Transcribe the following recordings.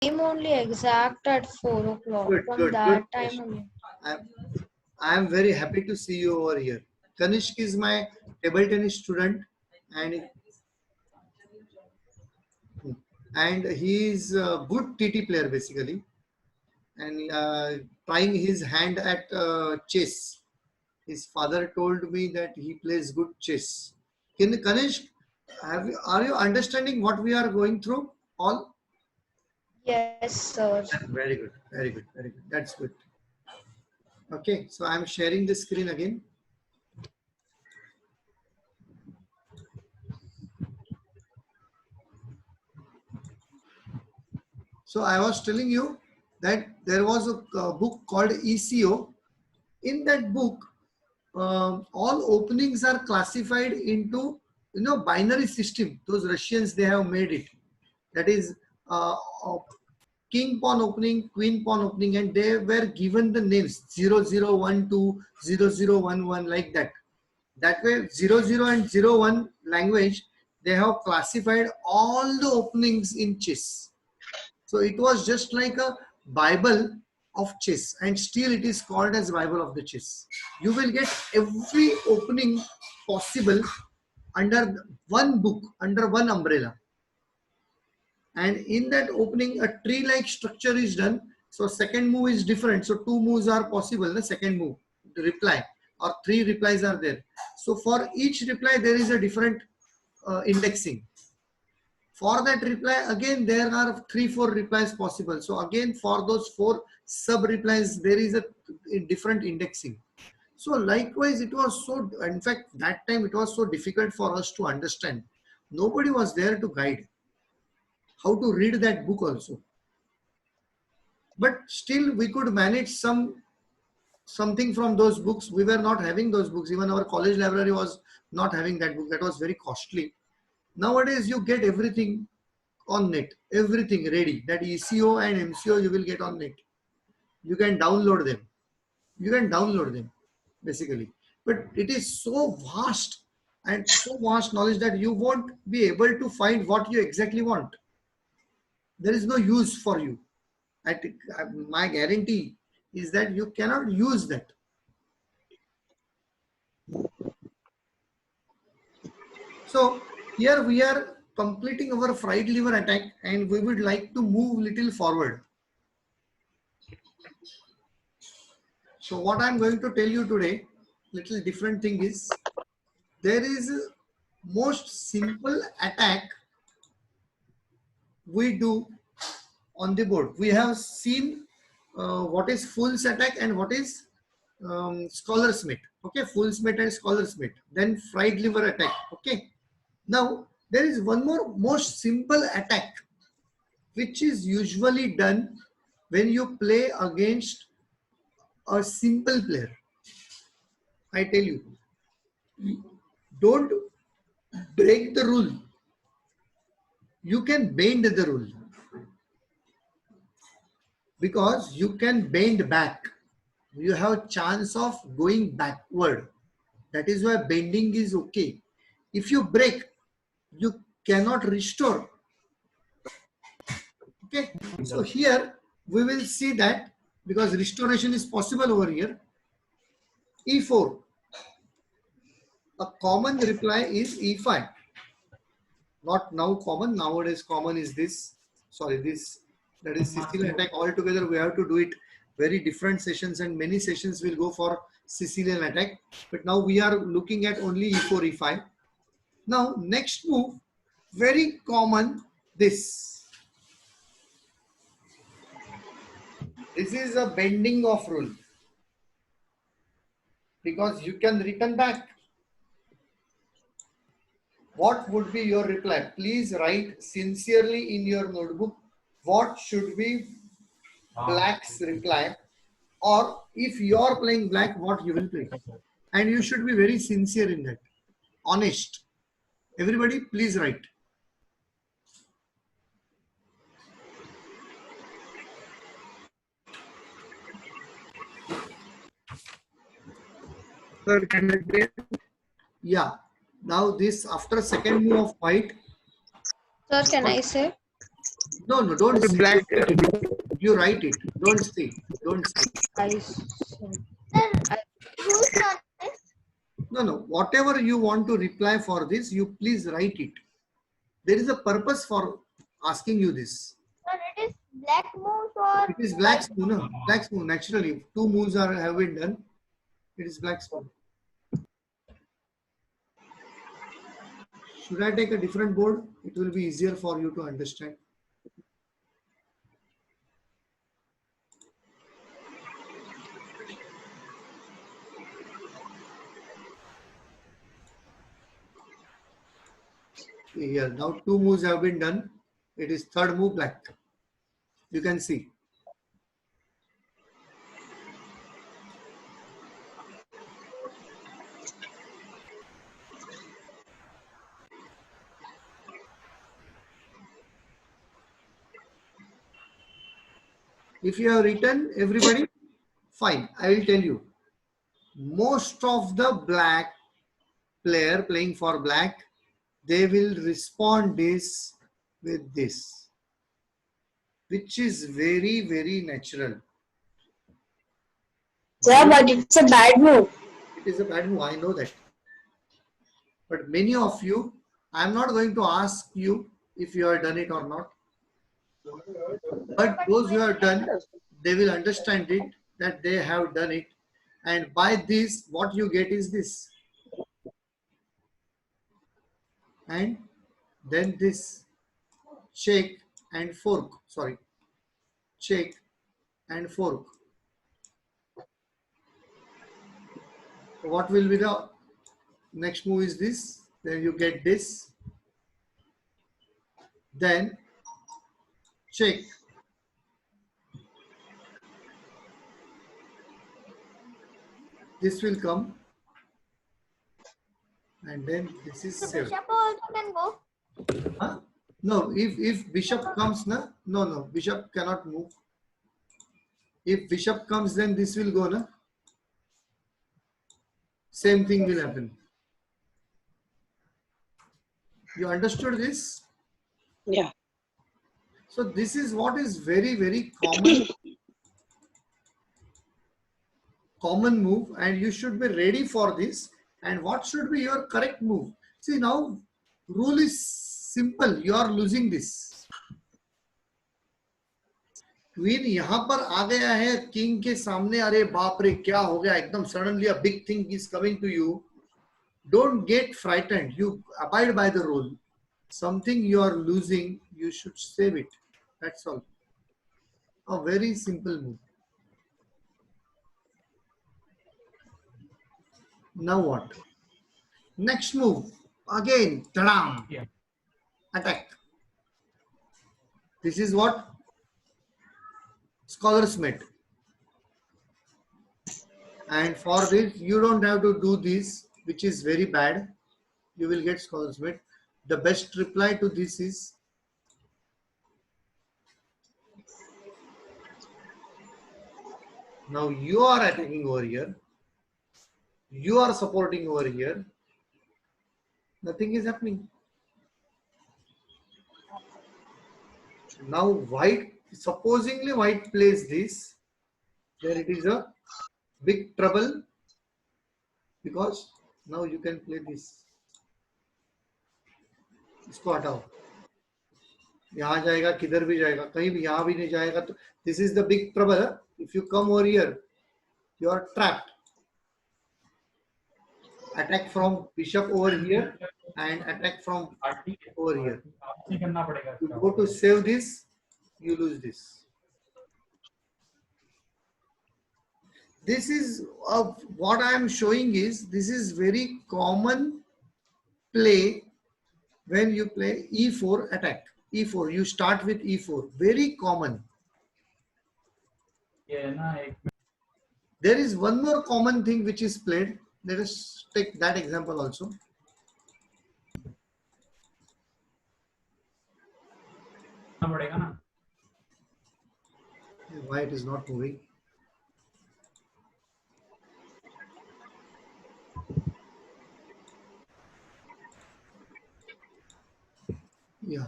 Came only exact at 4 o'clock. Good, From good, good. that time only. I am very happy to see you over here. Kanishk is my table tennis student, and he is a good TT player basically, and trying his hand at chess. His father told me that he plays good chess. Can Kanishk, are you understanding what we are going through? All Yes, sir. very good, very good, very good. That's good. Okay, so I'm sharing the screen again. So I was telling you that there was a book called ECO. In that book, all openings are classified into binary system. Those Russians, they have made it. That is king pawn opening, queen pawn opening, and they were given the names 0012, 0011, like that. That way 00 and 01 language, they have classified all the openings in chess. So it was just like a Bible of chess, and still it is called as Bible of the chess. You will get every opening possible under one book, under one umbrella. And in that opening, a tree-like structure is done. So second move is different. So two moves are possible. The second move, the reply, or three replies are there. So for each reply, there is a different indexing. For that reply, again, there are 3-4 replies possible. So again, for those 4 sub replies, there is a different indexing. So likewise, it was so, in fact, that time it was so difficult for us to understand. Nobody was there to guide how to read that book also. But still we could manage something from those books. We were not having those books. Even our college library was not having that book. That was very costly. Nowadays, you get everything on net, everything ready. That ECO and MCO you will get on net. You can download them. You can download them basically. But it is so vast and so vast knowledge that you won't be able to find what you exactly want. There is no use for you. My guarantee is that you cannot use that. So here we are completing our fried liver attack, and we would like to move little forward. So what I'm going to tell you today, little different thing is, there is a most simple attack we do on the board. We have seen what is fool's attack and what is scholar's mate. Okay, fool's mate and scholar's mate. Then fried liver attack. Okay. Now there is one more most simple attack which is usually done when you play against a simple player. I tell you, don't break the rule. You can bend the rule, because you can bend back. You have chance of going backward. That is why bending is okay. If you break, you cannot restore. Okay, so here we will see that, because restoration is possible over here. E4. A common reply is E5. Not now common. Nowadays common is this. Sorry, this. That is Sicilian attack. Altogether we have to do it very different sessions, and many sessions will go for Sicilian attack. But now we are looking at only E4, E5. Now next move, very common, this. This is a bending of rule, because you can return back. What would be your reply? Please write sincerely in your notebook what should be black's reply, or if you are playing black, what you will play. And you should be very sincere in that, honest. Everybody, please write. Sir, can I play? Yeah. Now this, after second move of white. Sir, can I say? No, no, don't say. Black. You write it. Don't say. Don't say. I see. Sir, whose turn is? No, no. Whatever you want to reply for this, you please write it. There is a purpose for asking you this. Sir, it is black moves or It is black spoon. No? Black spoon. Naturally, two moves have been done. It is black spoon. Should I take a different board? It will be easier for you to understand. Here now two moves have been done. It is third move black. You can see. If you have written everybody, fine. I will tell you. Most of the black player playing for black, they will respond this with this, which is very, very natural. Sir, but it's a bad move. It is a bad move, I know that. But many of you, I am not going to ask you if you have done it or not. But those who have done, they will understand it, that they have done it. And by this, what you get is this. And then this check and fork. Sorry. Check and fork. What will be the next move is this. Then you get this. Then check. This will come. And then this is the 7. bishop also can go? Huh? No, if bishop comes, no, bishop cannot move. If bishop comes, then this will go, na? Same thing will happen. You understood this? Yeah. So this is what is very, very common move, and you should be ready for this. And what should be your correct move? See, now rule is simple. You are losing this. Queen यहाँ पर आ गया है king के सामने. अरे बाप रे क्या हो गया एकदम suddenly a big thing is coming to you. Don't get frightened. You abide by the rule. Something you are losing, you should save it. That's all. A very simple move. Now what? Next move. Again, tadam. Yeah. Attack. This is what? Scholar's Mate. And for this, you don't have to do this, which is very bad. You will get Scholar's Mate. The best reply to this is now you are attacking over here. You are supporting over here. Nothing is happening. Now white, supposingly white plays this, then it is a big trouble because now you can play this. इसको हटाओ. यहाँ जाएगा किधर भी जाएगा कहीं भी यहाँ भी नहीं जाएगा तो this is the big trouble. If you come over here, you are trapped. Attack from bishop over here and attack from over here. You go to save this, you lose this. This is what I am showing is this is very common play when you play e4 attack. E4, you start with e4. Very common. There is one more common thing which is played. Let us take that example also. Why it is not moving? Yeah,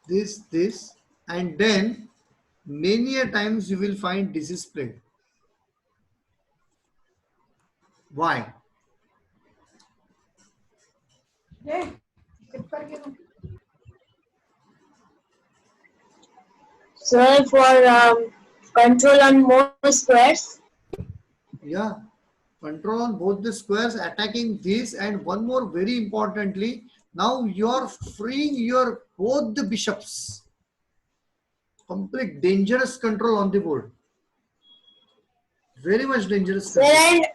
this, and then many a times you will find this is played. Why? So for control on more squares. Yeah, control on both the squares, attacking this, and one more very importantly, now you are freeing your both the bishops. Complete dangerous control on the board. Very much dangerous Sir, control.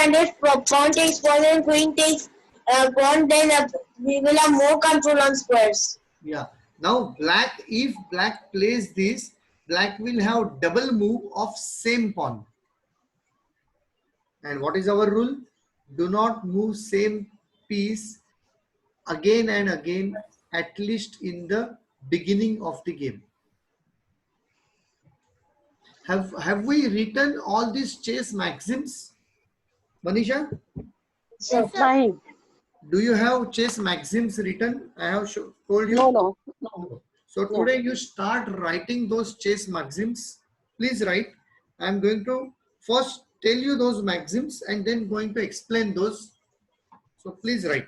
and if pawn takes pawn and queen takes pawn, then we will have more control on squares. Yeah. Now black, if black plays this, black will have double move of same pawn. And what is our rule? Do not move same piece again and again, at least in the beginning of the game. Have we written all these chess maxims? Manisha, So, Yes, sir. Nine. do you have chess maxims written? I have told you. No. So No. today you start writing those chess maxims. Please write. I'm going to first tell you those maxims and then going to explain those. So please write.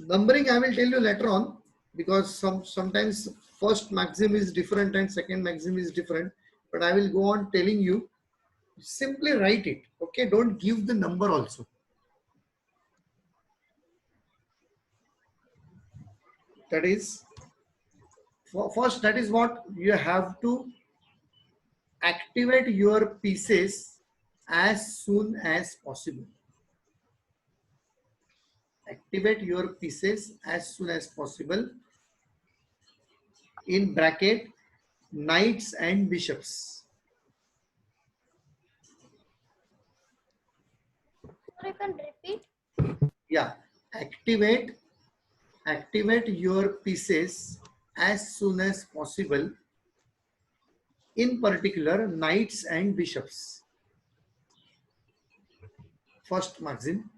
Numbering I will tell you later on, because sometimes first maxim is different and second maxim is different, but I will go on telling you. Simply write it. Okay, don't give the number also. That is first, that is what you have to activate your pieces as soon as possible. Activate your pieces as soon as possible. In bracket, knights and bishops. Or you can repeat. Yeah, activate your pieces as soon as possible. In particular, knights and bishops. First maxim.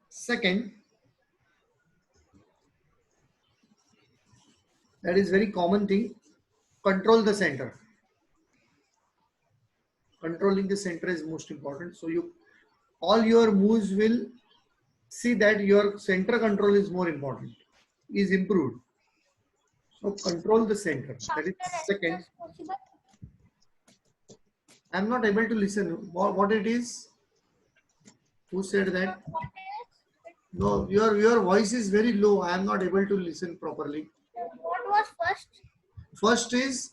Second, that is very common thing, control the center. Controlling the center is most important. So you, all your moves will see that your center control is more important, is improved. So control the center. That is second. As possible. I'm not able to listen. What it is? Who said that? No, your voice is very low. I am not able to listen properly. What was first? First is,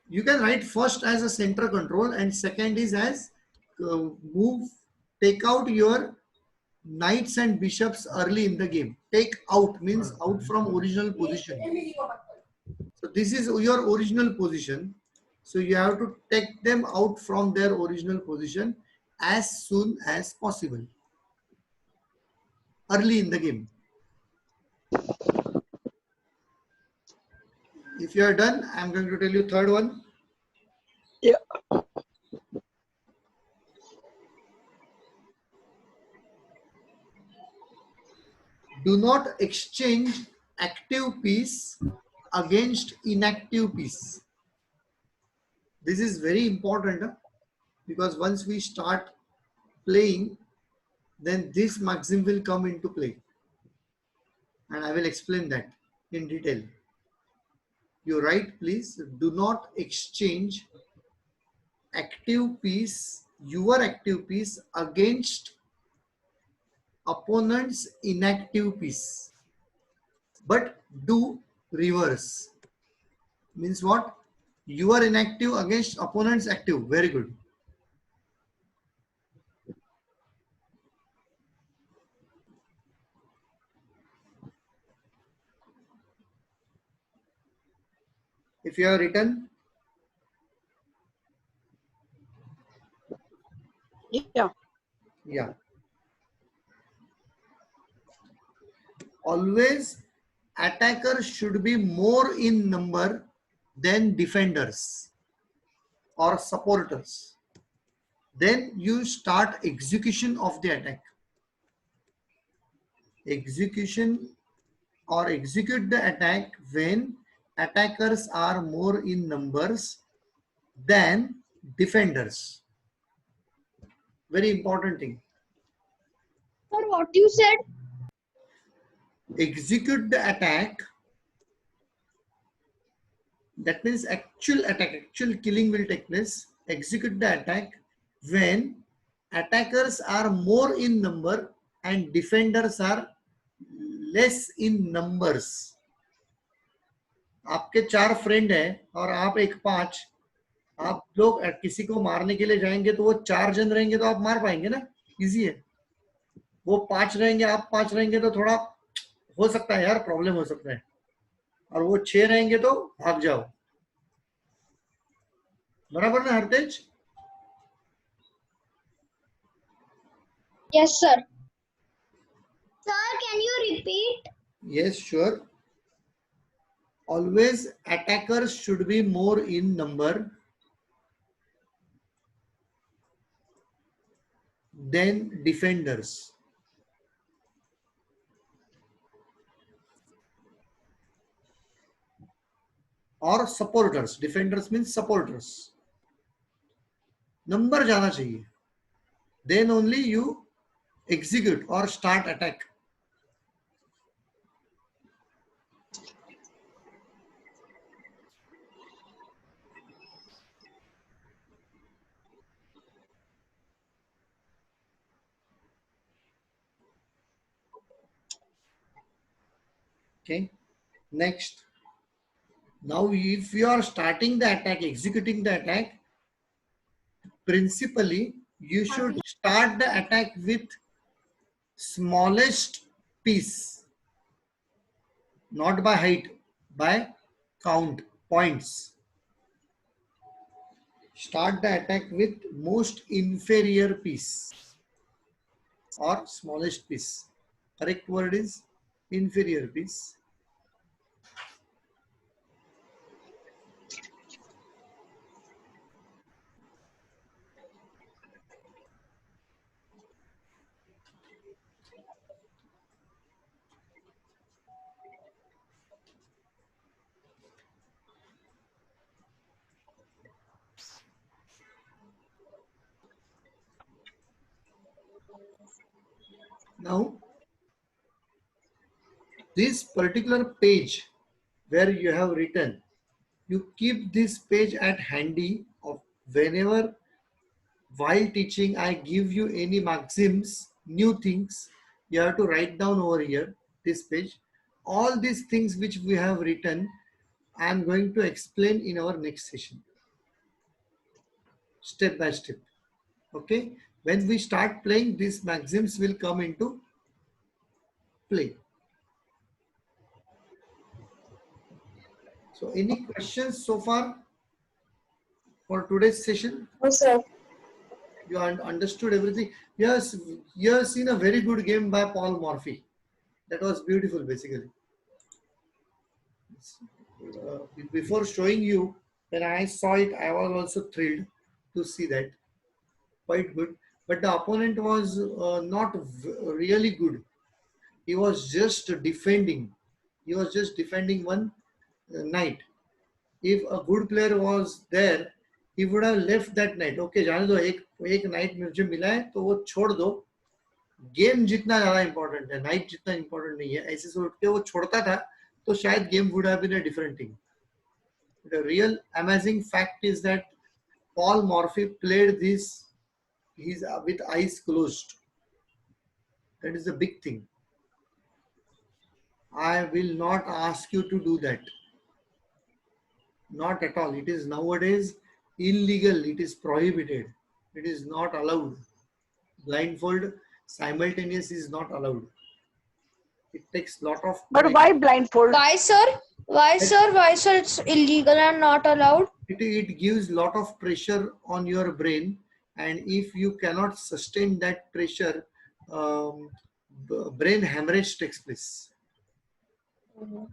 you can write first as a center control, and second is as move, take out your knights and bishops early in the game. Take out means out from original position. So this is your original position. So you have to take them out from their original position as soon as possible. Early in the game. If you are done, I am going to tell you third one. Yeah. Do not exchange active piece against inactive piece. This is very important, because once we start playing, then this maxim will come into play. And I will explain that in detail. You write, please, do not exchange active piece, your active piece, against opponent's inactive piece. But do reverse. Means what? You are inactive against opponent's active. Very good. If you have written, Yeah. yeah. Always attackers should be more in number than defenders or supporters. Then you start execution of the attack. Execution or execute the attack when attackers are more in numbers than defenders. Very important thing. Sir, what you said? Execute the attack. That means actual attack, actual killing will take place. Execute the attack when attackers are more in number and defenders are less in numbers. आपके 4 friend हैं और आप एक 5, आप लोग किसी को मारने के लिए जाएंगे तो वो 4 जन रहेंगे तो आप मार पाएंगे ना, इजी है. वो 5 रहेंगे, आप 5 रहेंगे तो थोड़ा हो सकता है यार, प्रॉब्लम हो सकता है. और वो 6 रहेंगे तो भाग जाओ. बराबर ना हरतेज? Yes, sir. Sir, can you repeat? Yes, sure. Always attackers should be more in number than defenders. Or supporters. Defenders means supporters. Number जाना चाहिए. Then only you execute or start attack. Okay. Next. Now, if you are starting the attack, executing the attack, principally you should start the attack with smallest piece, not by height, by count points. Start the attack with most inferior piece or smallest piece. Correct word is inferior piece. Now, this particular page where you have written, you keep this page at handy of whenever while teaching I give you any maxims, new things, you have to write down over here, this page. All these things which we have written, I am going to explain in our next session, step by step. Okay, when we start playing, these maxims will come into play. So any questions so far for today's session? No, sir. You understood everything? Yes, you have seen a very good game by Paul Morphy. That was beautiful basically. Before showing you, when I saw it, I was also thrilled to see that. Quite good. But the opponent was not really good. He was just defending. He was just defending one knight. If a good player was there, he would have left that knight. Okay, जाने दो, एक knight मुझे मिला है तो वो छोड़ दो. गेम जितना ज़्यादा important है, knight जितना important नहीं है. ऐसे सोच के वो छोड़ता था तो शायद game would have been a different thing. The real amazing fact is that Paul Morphy played this with eyes closed. That is the big thing. I will not ask you to do that. Not at all. It is nowadays illegal. It is prohibited. It is not allowed. Blindfold simultaneous is not allowed. It takes lot of. But why blindfold? Why, sir? Why, sir? Why, sir? It's illegal and not allowed. It gives lot of pressure on your brain, and if you cannot sustain that pressure, brain hemorrhage takes place.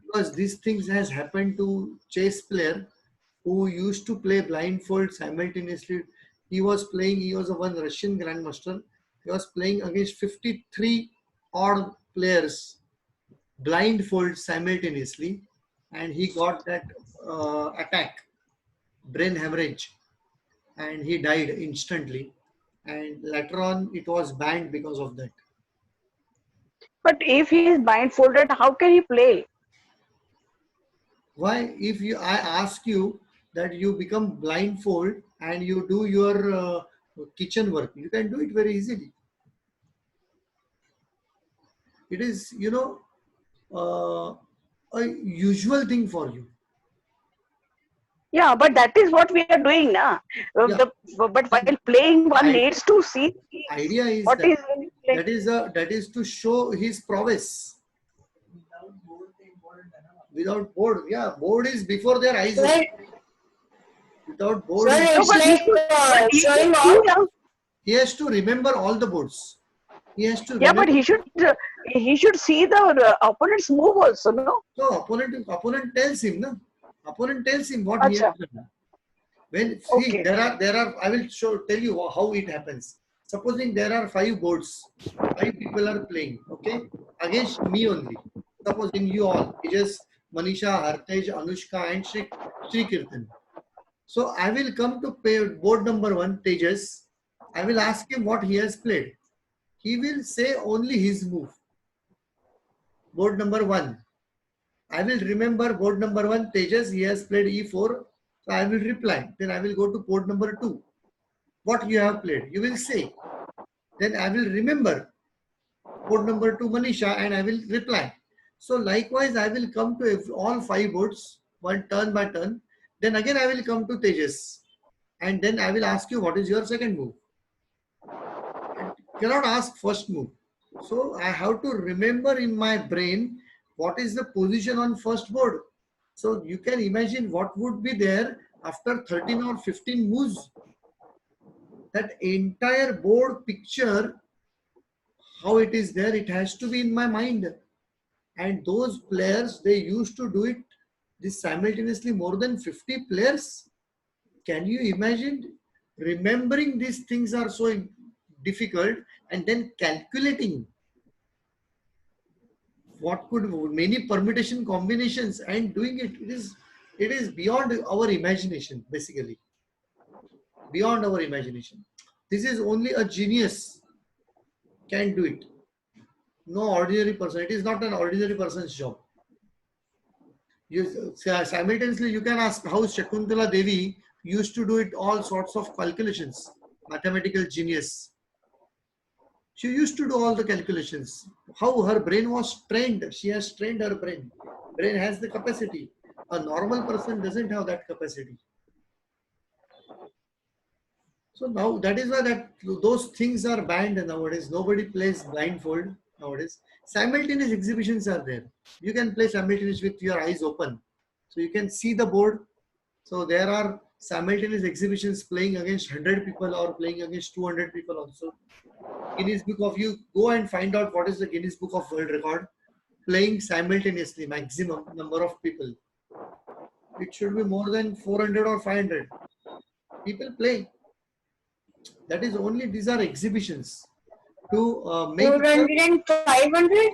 because these things has happened to chess player who used to play blindfold simultaneously. He was playing, he was a one Russian grandmaster. He was playing against 53 odd players blindfold simultaneously, and he got that attack, brain hemorrhage, and he died instantly. And later on, it was banned because of that. But if he is blindfolded, how can he play? Why, if you, I ask you that you become blindfold and you do your kitchen work, you can do it very easily. It is, a usual thing for you. Yeah, but that is what we are doing now. Yeah. But while playing, one needs to see Idea is what that is really playing. that is to show his prowess. Without board, yeah, board is before their eyes. Sir, Without board, sir, No, it's but like he should showing see off. now. he has to remember all the boards. He has to Yeah, but remember. he should see the opponent's move also, no? So opponent tells him, no? Opponent tells him what he has Acha. done. When see, Okay. there are I will tell you how it happens. Supposing there are 5 boards, 5 people are playing, okay, against me only. Supposing you all, Tejas, Manisha, Hartej, Anushka, and Sri Kirtan. So I will come to play board number 1, Tejas. I will ask him what he has played. He will say only his move. Board number 1. I will remember board number 1, Tejas, he has played E4. So I will reply. Then I will go to board number 2. What you have played, you will say. Then I will remember board number 2, Manisha, and I will reply. So likewise, I will come to all 5 boards, one turn by turn. Then again I will come to Tejas. And then I will ask you what is your second move. I cannot ask first move. So I have to remember in my brain what is the position on first board. So you can imagine what would be there after 13 or 15 moves. That entire board picture, how it is there, it has to be in my mind. And those players, they used to do it this simultaneously, more than 50 players. Can you imagine? Remembering these things are so difficult, and then calculating what could many permutation combinations and doing it, it is beyond our imagination, basically beyond our imagination. This is only a genius can do it, no ordinary person. It is not an ordinary person's job. You simultaneously, you can ask how Shakuntala Devi used to do it, all sorts of calculations, mathematical genius. She used to do all the calculations. How her brain was trained. She has trained her brain. Brain has the capacity. A normal person doesn't have that capacity. So now that is why that those things are banned nowadays. Nobody plays blindfold nowadays. Simultaneous exhibitions are there. You can play simultaneous with your eyes open. So you can see the board. So there are simultaneous exhibitions playing against 100 people or playing against 200 people also. Guinness Book of, you go and find out what is the Guinness Book of World Record. Playing simultaneously, maximum number of people. It should be more than 400 or 500 people play. That is only, these are exhibitions to make 400 and 500?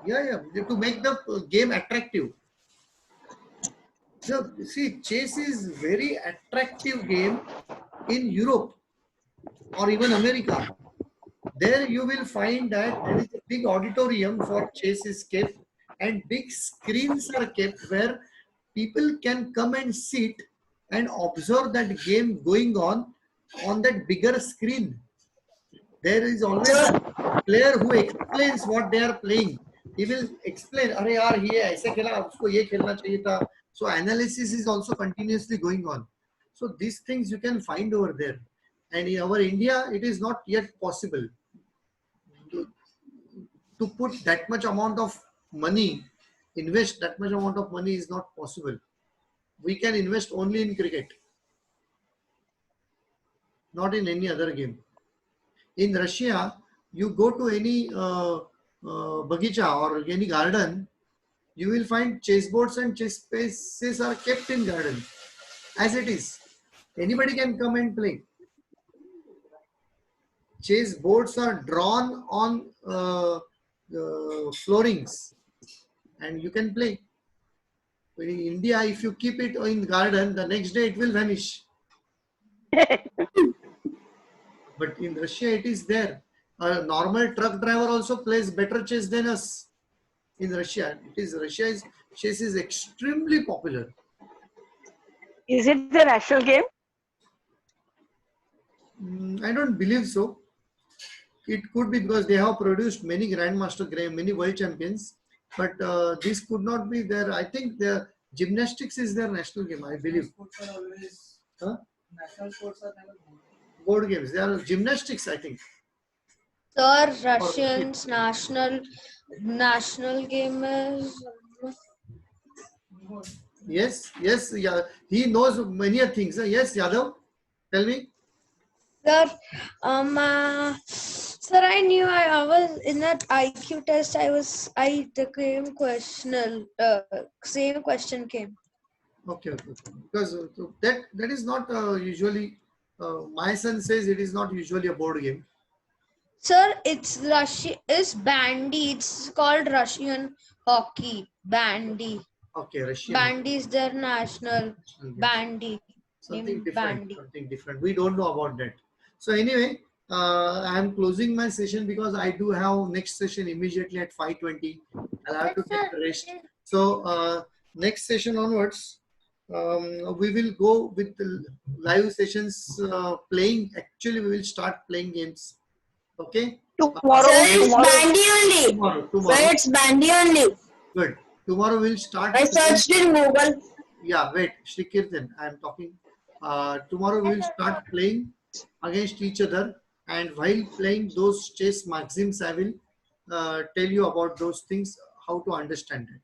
to make the game attractive. So see, chess is very attractive game in Europe or even America. There you will find that there is a big auditorium for chess is kept, and big screens are kept where people can come and sit and observe that game going on that bigger screen. There is always a player who explains what they are playing. He will explain, "Arey yaar, ye aise khela, usko ye khelna chahiye tha." So analysis is also continuously going on. So these things you can find over there. And in our India, it is not yet possible to put that much amount of money, invest that much amount of money is not possible. We can invest only in cricket, not in any other game. In Russia, you go to any bagicha or any garden, you will find chessboards and chess pieces are kept in garden as it is. Anybody can come and play. Chess boards are drawn on floorings and you can play. But in India, if you keep it in garden, the next day it will vanish. But in Russia, it is there. A normal truck driver also plays better chess than us. In Russia, Russia's chess is extremely popular. Is it the national game? I don't believe so. It could be because they have produced many grandmaster, many world champions, but this could not be there. I think the gymnastics is their national game. I believe. Sports are always national sports are never good. Board games. They are gymnastics. I think. Sir, Russians national game is Yes. Yeah. He knows many things. Yes, Yadav. Tell me. sir. Sir, I knew I was in that IQ test. The same question came. Okay. Because that is not usually. My son says it is not usually a board game. Sir, it's bandy. It's called Russian hockey. Bandy. Okay, Russian. Bandy is their national. game. Bandy. Something Named different. Bandy. Something different. We don't know about that. So anyway, I am closing my session because I do have next session immediately at 5:20. I'll have to take a rest. So next session onwards, we will go with the live sessions playing. Actually, we will start playing games. Okay. Tomorrow. Sir, it's Tomorrow. bandy only. Tomorrow. Sir, it's bandy only. Good. Tomorrow we'll start. I searched in Google. Yeah, wait, Shri Kirtan, I am talking. Tomorrow we'll start playing against each other, and while playing those chess maxims, I will tell you about those things, how to understand it.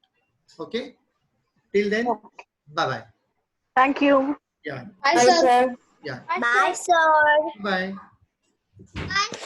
Okay? Till then, bye bye. Thank you. Yeah, Bye, sir. yeah. Bye, sir. Bye. Bye.